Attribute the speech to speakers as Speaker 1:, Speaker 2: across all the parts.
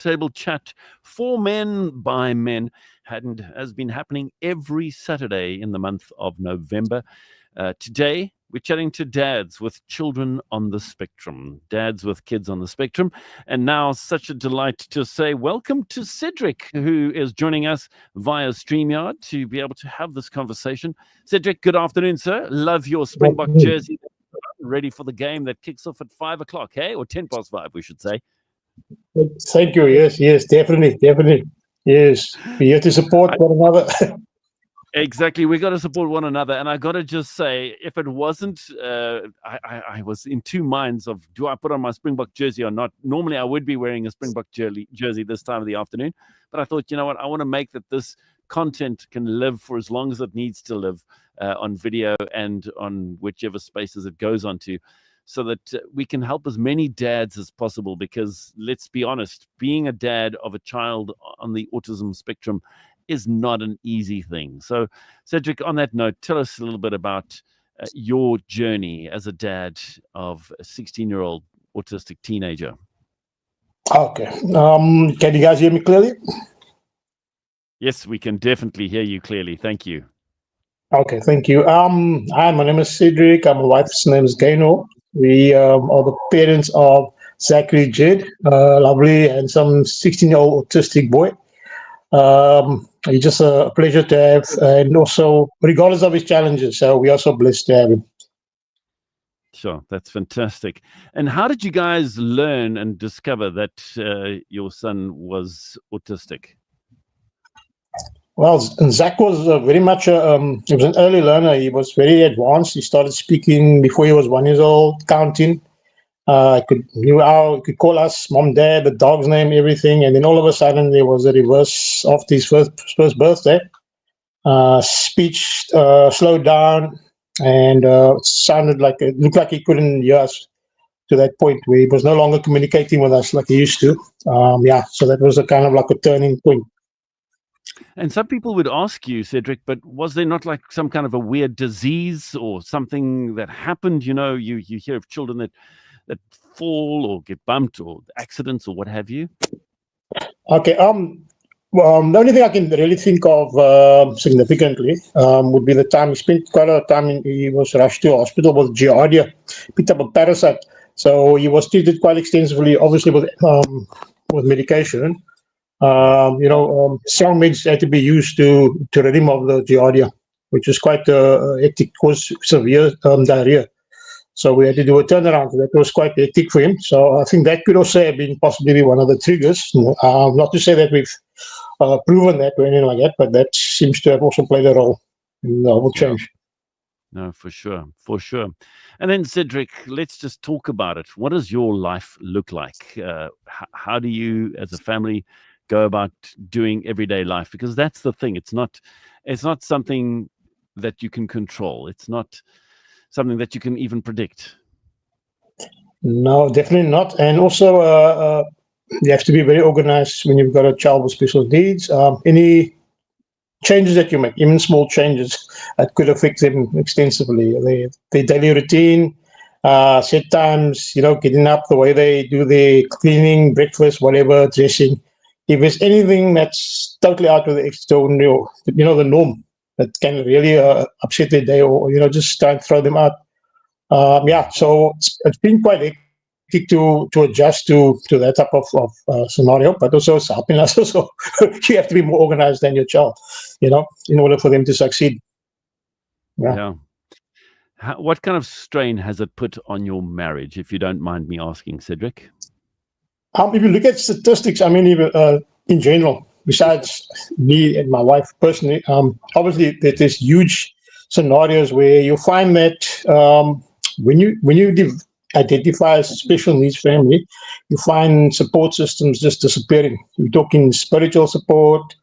Speaker 1: Table Chat for men by men has been happening every Saturday in the month of November. Today, we're chatting to dads with children on the spectrum, dads with kids on the spectrum. And now, such a delight to say welcome to Cedric, who is joining us via StreamYard to be able to have this conversation. Cedric, good afternoon, sir. Love your Springbok jersey. Ready for the game that kicks off at 5 o'clock, hey? Or 10 past 5, we should say.
Speaker 2: Thank you. Yes, definitely. Yes, we're here to support one another.
Speaker 1: Exactly. We got to support one another. And I got to just say, if it wasn't, I was in two minds of, do I put on my Springbok jersey or not? Normally, I would be wearing a Springbok jersey this time of the afternoon. But I thought, you know what? I want to make that this content can live for as long as it needs to live on video and on whichever spaces it goes onto, so that we can help as many dads as possible. Because let's be honest, being a dad of a child on the autism spectrum is not an easy thing. So, Cedric, on that note, tell us a little bit about your journey as a dad of a 16-year-old autistic teenager.
Speaker 2: Okay. Can you guys hear me clearly?
Speaker 1: Yes, we can definitely hear you clearly. Thank you.
Speaker 2: Okay, thank you. Hi, my name is Cedric. My wife's name is Gaino. We are the parents of Zachary Jed, lovely, handsome 16-year-old autistic boy. He's just a pleasure to have, and also, regardless of his challenges, we are so blessed to have him.
Speaker 1: Sure, that's fantastic. And how did you guys learn and discover that your son was autistic?
Speaker 2: Well, Zach was very much he was an early learner. He was very advanced. He started speaking before he was 1 year old, counting. He could call us mom, dad, the dog's name, everything. And then all of a sudden, there was a reverse after his first birthday. Speech slowed down, and it looked like he couldn't hear us to that point where he was no longer communicating with us like he used to. So that was a kind of like a turning point.
Speaker 1: And some people would ask you, Cedric, but was there not like some kind of a weird disease or something that happened? You know, you hear of children that fall or get bumped or accidents or what have you.
Speaker 2: Okay. The only thing I can really think of significantly would be the time he spent quite a lot of time. He was rushed to hospital with giardia, picked up a parasite. So he was treated quite extensively, obviously with medication. Strong meds had to be used to rid him of the giardia, which was quite hectic, caused severe diarrhea. So we had to do a turnaround. That was quite hectic for him. So I think that could also have been possibly one of the triggers. Not to say that we've proven that or anything like that, but that seems to have also played a role in the whole change.
Speaker 1: No, for sure. And then, Cedric, let's just talk about it. What does your life look like? How do you, as a family, go about doing everyday life? Because that's the thing. It's not something that you can control. It's not something that you can even predict.
Speaker 2: No, definitely not. And also, you have to be very organized when you've got a child with special needs. Any changes that you make, even small changes, that could affect them extensively. Their daily routine, set times, getting up, the way they do their cleaning, breakfast, whatever, dressing. If there's anything that's totally out of the external, the norm, that can really upset their day or, just try and throw them out. So it's been quite hectic to adjust to that type of scenario, but also it's helping us also. You have to be more organized than your child, in order for them to succeed.
Speaker 1: Yeah. What kind of strain has it put on your marriage, if you don't mind me asking, Cedric?
Speaker 2: If you look at statistics, even in general, besides me and my wife personally, obviously there's huge scenarios where you find that when you identify as a special needs family, you find support systems just disappearing. You're talking spiritual support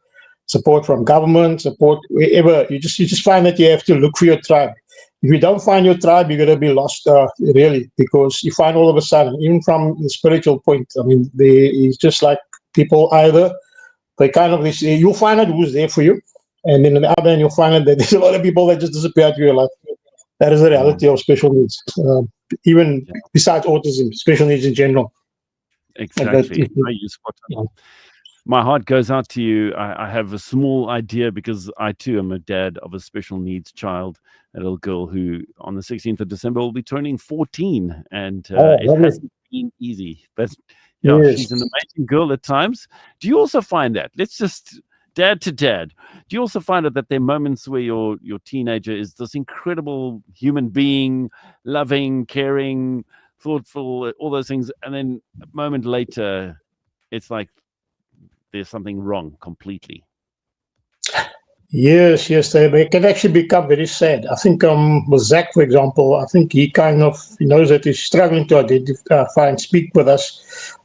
Speaker 2: from government, support wherever. You just find that you have to look for your tribe. If you don't find your tribe, you're going to be lost, really, because you find all of a sudden, even from the spiritual point, it's just like people either, you'll find out who's there for you, and then on the other hand, you'll find out that there's a lot of people that just disappear out of your life. That is the reality of special needs, even besides autism, special needs in general.
Speaker 1: Exactly.
Speaker 2: If
Speaker 1: No, you spot on. My heart goes out to you. I have a small idea because I too am a dad of a special needs child, a little girl who on the 16th of December will be turning 14. And
Speaker 2: oh,
Speaker 1: it
Speaker 2: lovely.
Speaker 1: hasn't been easy. But yeah,
Speaker 2: Yes.
Speaker 1: she's an amazing girl at times. Do you also find that? Let's just dad to dad. Do you also find it that there are moments where your teenager is this incredible human being, loving, caring, thoughtful, all those things, and then a moment later, it's like there's something wrong completely.
Speaker 2: Yes, yes, they can actually become very sad. I think with Zach, for example, I think he knows that he's struggling to identify and speak with us.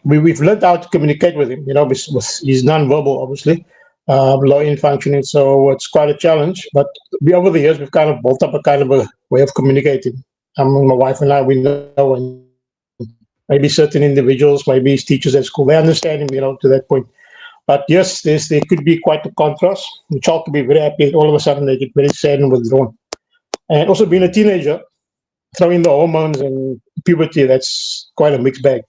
Speaker 2: We've learned how to communicate with him, with he's non-verbal, obviously, low in functioning, so it's quite a challenge. But over the years, we've kind of built up a kind of a way of communicating. My wife and I, we know, and maybe certain individuals, maybe his teachers at school, they understand him, to that point. But yes, there could be quite a contrast. The child could be very happy, and all of a sudden they get very sad and withdrawn. And also being a teenager, throwing the hormones and puberty, that's quite a mixed bag.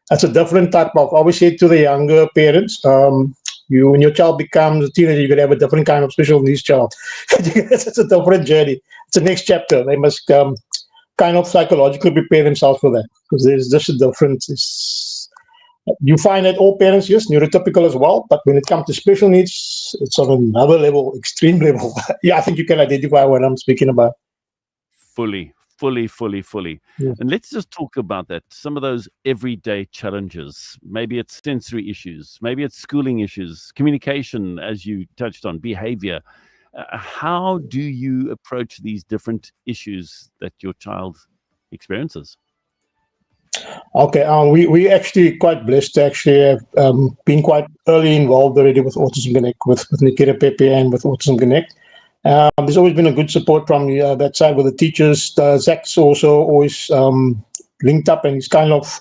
Speaker 2: That's a different type of, I always say to the younger parents, when your child becomes a teenager, you're going to have a different kind of special needs child. It's a different journey. It's the next chapter. They must kind of psychologically prepare themselves for that, because there's just a difference. You find that all parents, yes, neurotypical as well, but when it comes to special needs, it's on another level, extreme level. Yeah, I think you can identify what I'm speaking about.
Speaker 1: Fully.
Speaker 2: Yeah.
Speaker 1: And let's just talk about that. Some of those everyday challenges. Maybe it's sensory issues, maybe it's schooling issues, communication, as you touched on, behavior. How do you approach these different issues that your child experiences?
Speaker 2: Okay, we actually quite blessed to actually have been quite early involved already with Autism Connect, with Nikita Pepe and with Autism Connect. There's always been a good support from that side with the teachers. Zach's also always linked up, and he's kind of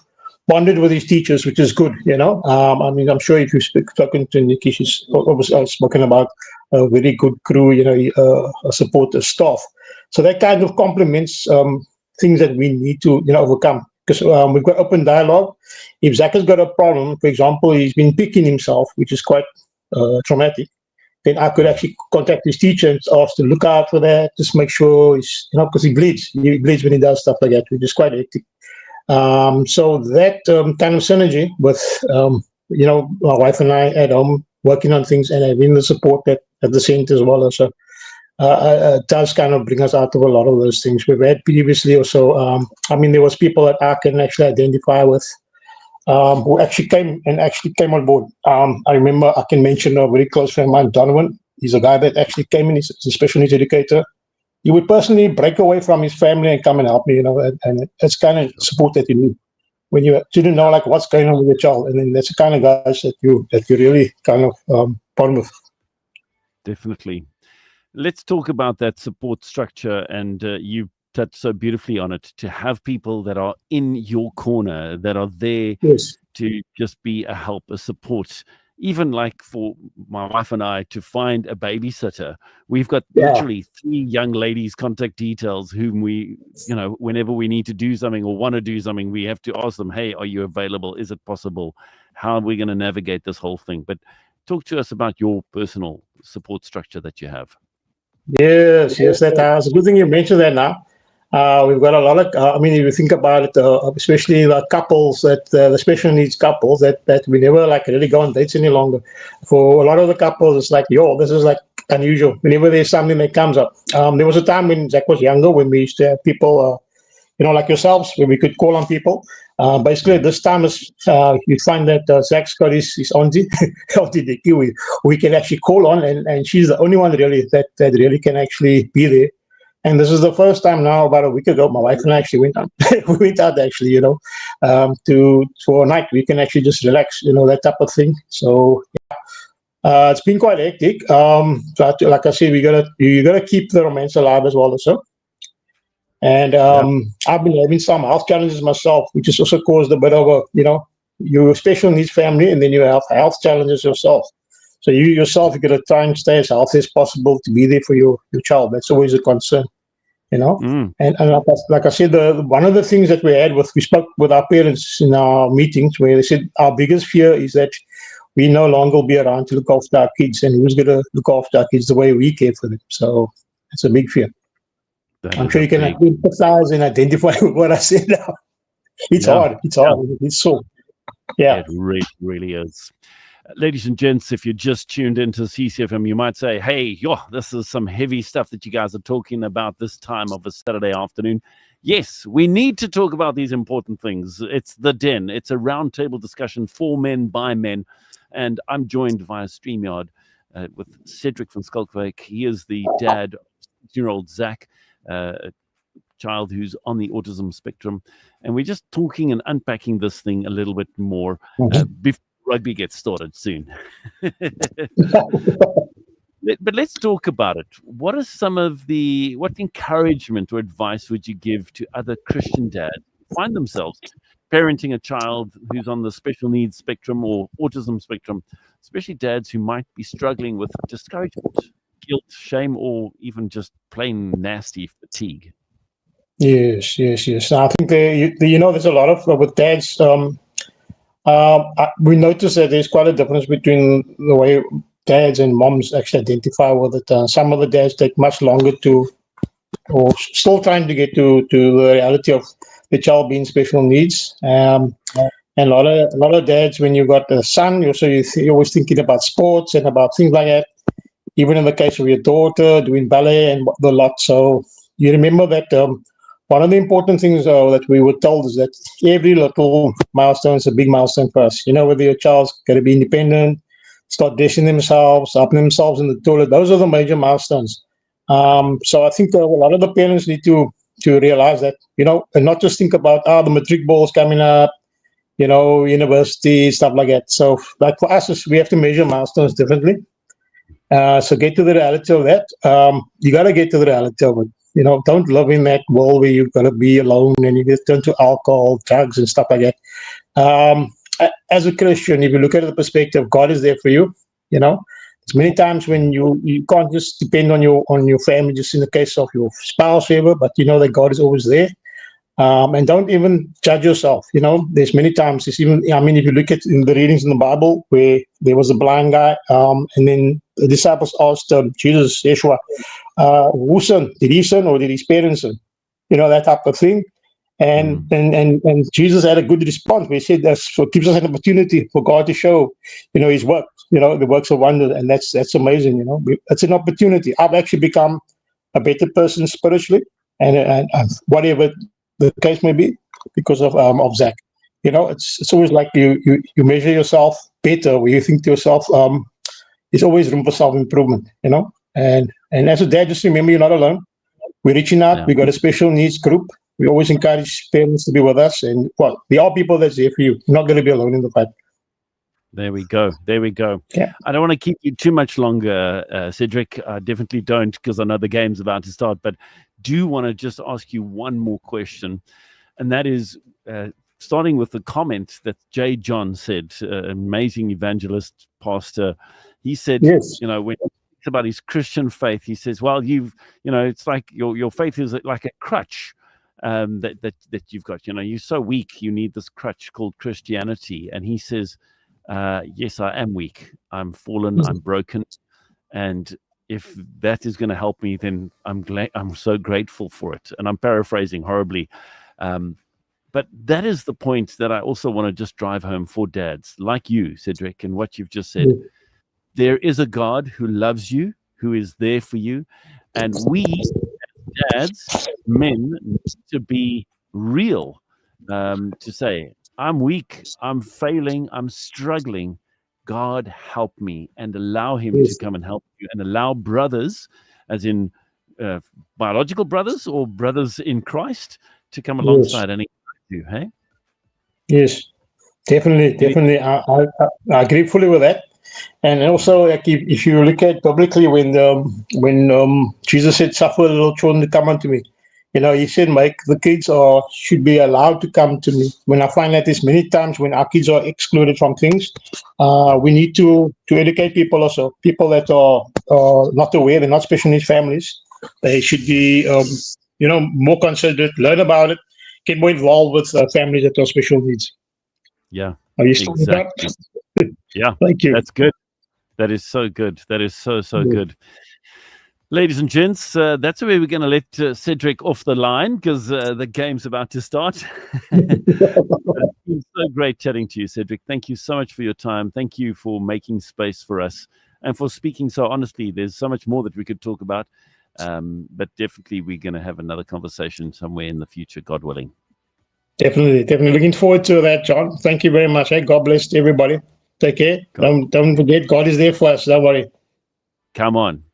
Speaker 2: bonded with his teachers, which is good, I mean, I'm sure if you've spoken to Nikki, she's obviously spoken about a very good crew, a supportive staff. So that kind of complements things that we need to, overcome. Because we've got open dialogue. If Zach has got a problem, for example, he's been picking himself, which is quite traumatic, then I could actually contact his teacher and ask to look out for that, just make sure he's, because he bleeds. He bleeds when he does stuff like that, which is quite hectic. So that kind of synergy with, my wife and I at home working on things and having the support at the center as well. So does kind of bring us out of a lot of those things. We've had previously also, there was people that I can actually identify with who actually came on board. I remember I can mention a very close friend of mine, Donovan. He's a guy that actually came in. He's a special needs educator. He would personally break away from his family and come and help me, and it's kind of support that you need when you didn't know like what's going on with your child. And then that's the kind of guys that you really kind of bond with.
Speaker 1: Definitely. Let's talk about that support structure, and you touched so beautifully on it, to have people that are in your corner, that are there
Speaker 2: Yes.
Speaker 1: to just be a help, a support. Even like for my wife and I to find a babysitter, we've got literally 3 young ladies' contact details whom we, whenever we need to do something or want to do something, we have to ask them, hey, are you available? Is it possible? How are we going to navigate this whole thing? But talk to us about your personal support structure that you have.
Speaker 2: Yes, that's a good thing you mentioned that now. We've got a lot of, if you think about it, especially the couples, the special needs couples that we never like really go on dates any longer. For a lot of the couples, it's like, this is like unusual. Whenever there's something that comes up. There was a time when Zach was younger when we used to have people, like yourselves, where we could call on people. Basically, this time is you find that Zach's got his auntie, Auntie Dickie, we can actually call on, and she's the only one really that really can actually be there. And this is the first time now, about a week ago, my wife and I actually went out. We went out actually, for a night. We can actually just relax, that type of thing. So it's been quite hectic. But like I said, you gotta keep the romance alive as well, also. And I've been having some health challenges myself, which has also caused a bit of your special needs family, and then you have health challenges yourself. So you got to try and stay as healthy as possible to be there for your child. That's always a concern.
Speaker 1: Mm.
Speaker 2: And like I said, one of the things that we spoke with our parents in our meetings, where they said our biggest fear is that we no longer will be around to look after our kids, and who's going to look after our kids the way we care for them. So it's a big fear.
Speaker 1: That
Speaker 2: I'm
Speaker 1: is
Speaker 2: sure
Speaker 1: a
Speaker 2: you can
Speaker 1: big,
Speaker 2: empathize and identify with what I said now. It's
Speaker 1: yeah,
Speaker 2: hard. It's hard. It's so, yeah.
Speaker 1: it really, really is. Ladies and gents, if you just tuned into CCFM, you might say, hey, this is some heavy stuff that you guys are talking about this time of a Saturday afternoon. Yes, we need to talk about these important things. It's The Den. It's a roundtable discussion for men by men. And I'm joined via StreamYard with Cedric from Skalkwijk. He is the dad of 6-year-old Zach, a child who's on the autism spectrum. And we're just talking and unpacking this thing a little bit more before rugby gets started soon. But let's talk about it. What encouragement or advice would you give to other Christian dads who find themselves parenting a child who's on the special needs spectrum or autism spectrum, especially dads who might be struggling with discouragement, guilt, shame, or even just plain nasty fatigue?
Speaker 2: Yes. I think there's a lot of with dads. We notice that there's quite a difference between the way dads and moms actually identify with it. Some of the dads take much longer or still trying to get to the reality of the child being special needs. And a lot of dads, when you got a son, you're always thinking about sports and about things like that. Even in the case of your daughter doing ballet and the lot. So you remember that one of the important things that we were told is that every little milestone is a big milestone for us. Whether your child's going to be independent, start dressing themselves, helping themselves in the toilet. Those are the major milestones. So I think a lot of the parents need to realize that, and not just think about, the matric ball's coming up, university, stuff like that. So like for us, we have to measure milestones differently. So get to the reality of that. You got to get to the reality of it. Don't live in that world where you're going to be alone and you get turn to alcohol, drugs, and stuff like that. As a Christian, if you look at the perspective, God is there for you. There's many times when you can't just depend on your family, just in the case of your spouse, whatever, but you know that God is always there. And don't even judge yourself. There's many times. If you look at in the readings in the Bible where there was a blind guy, and then the disciples asked Jesus, Yeshua, who sinned? Did he sin or did his parents sin? That type of thing. And Jesus had a good response. We said that gives us an opportunity for God to show, His work. The works of wonder, and that's amazing. It's an opportunity. I've actually become a better person spiritually, and whatever the case may be, because of Zach. It's always like you measure yourself better, where you think to yourself, there's always room for self improvement. And as a dad, just remember you're not alone. We're reaching out.
Speaker 1: Yeah.
Speaker 2: We got a special needs group. We always encourage parents to be with us, and there are people that's there for you. You're not going to be alone in the fight.
Speaker 1: There we go.
Speaker 2: Yeah.
Speaker 1: I don't want to keep you too much longer, Cedric. I definitely don't, because I know the game's about to start. But do want to just ask you one more question, and that is starting with the comment that J. John said, amazing evangelist, pastor. He said,
Speaker 2: Yes.
Speaker 1: when he thinks about his Christian faith, he says, well, it's like your faith is like a crutch that you've got. You're so weak, you need this crutch called Christianity. And he says, yes, I am weak. I'm fallen. I'm broken. And if that is going to help me, then I'm so grateful for it. And I'm paraphrasing horribly. But that is the point that I also want to just drive home for dads like you, Cedric, and what you've just said.
Speaker 2: Yeah.
Speaker 1: There is a God who loves you, who is there for you. And we, dads, men, need to be real, to say, I'm weak, I'm failing, I'm struggling. God help me, and allow him to come and help you, and allow brothers, as in biological brothers or brothers in Christ, to come alongside and encourage you. Hey?
Speaker 2: Yes, definitely. I agree fully with that. And also, like if you look at biblically, when Jesus said, "Suffer little children to come unto me," He said, "Make the kids should be allowed to come to me." When I find that there's many times when our kids are excluded from things, we need to educate people also. People that are not aware, they're not special needs families. They should be, more considerate, learn about it, get more involved with families that have special needs.
Speaker 1: Yeah,
Speaker 2: Are you still with that?
Speaker 1: yeah,
Speaker 2: Thank you.
Speaker 1: that's good. That is so good. That is so good. Ladies and gents, that's where we're going to let Cedric off the line because the game's about to start. It's been so great chatting to you, Cedric. Thank you so much for your time. Thank you for making space for us and for speaking so honestly. There's so much more that we could talk about, but definitely we're going to have another conversation somewhere in the future, God willing.
Speaker 2: Definitely. Looking forward to that, John. Thank you very much. Hey, God bless everybody. Take care. Don't forget, God is there for us. Don't worry.
Speaker 1: Come on.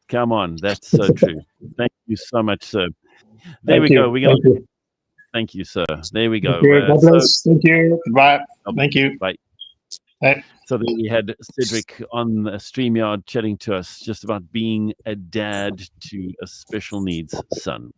Speaker 1: That's so true. Thank you so much, sir. There we go. Thank you, sir. There we go.
Speaker 2: God bless. Thank you. Bye. Thank you.
Speaker 1: Bye.
Speaker 2: Bye.
Speaker 1: So then we had Cedric on StreamYard chatting to us just about being a dad to a special needs son.